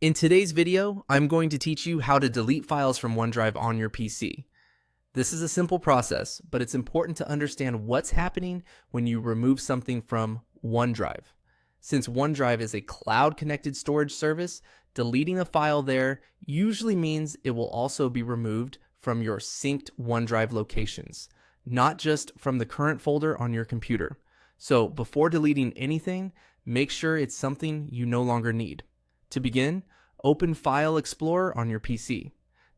In today's video, I'm going to teach you how to delete files from OneDrive on your PC. This is a simple process, but it's important to understand what's happening when you remove something from OneDrive. Since OneDrive is a cloud-connected storage service, deleting a file there usually means it will also be removed from your synced OneDrive locations, not just from the current folder on your computer. So before deleting anything, make sure it's something you no longer need. To begin, open File Explorer on your PC.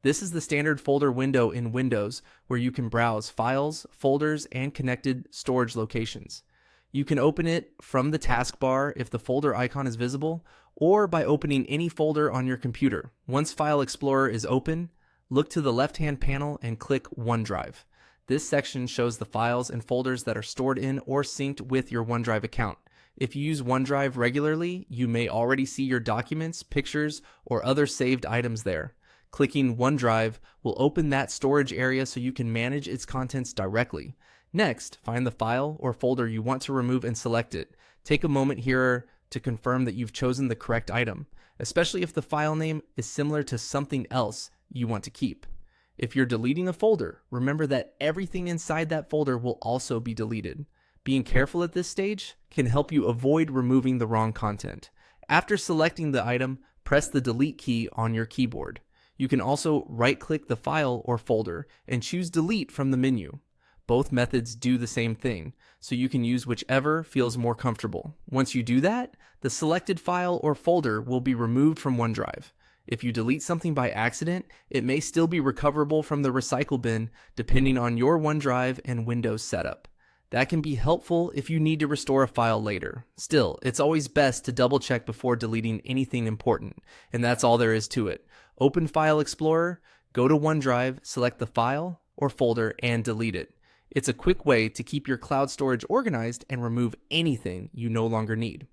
This is the standard folder window in Windows where you can browse files, folders, and connected storage locations. You can open it from the taskbar if the folder icon is visible, or by opening any folder on your computer. Once File Explorer is open, look to the left-hand panel and click OneDrive. This section shows the files and folders that are stored in or synced with your OneDrive account. If you use OneDrive regularly, you may already see your documents, pictures, or other saved items there. Clicking OneDrive will open that storage area so you can manage its contents directly. Next, find the file or folder you want to remove and select it. Take a moment here to confirm that you've chosen the correct item, especially if the file name is similar to something else you want to keep. If you're deleting a folder, remember that everything inside that folder will also be deleted. Being careful at this stage can help you avoid removing the wrong content. After selecting the item, press the delete key on your keyboard. You can also right-click the file or folder and choose delete from the menu. Both methods do the same thing, so you can use whichever feels more comfortable. Once you do that, the selected file or folder will be removed from OneDrive. If you delete something by accident, it may still be recoverable from the recycle bin depending on your OneDrive and Windows setup. That can be helpful if you need to restore a file later. Still, it's always best to double check before deleting anything important, and that's all there is to it. Open File Explorer, go to OneDrive, select the file or folder, and delete it. It's a quick way to keep your cloud storage organized and remove anything you no longer need.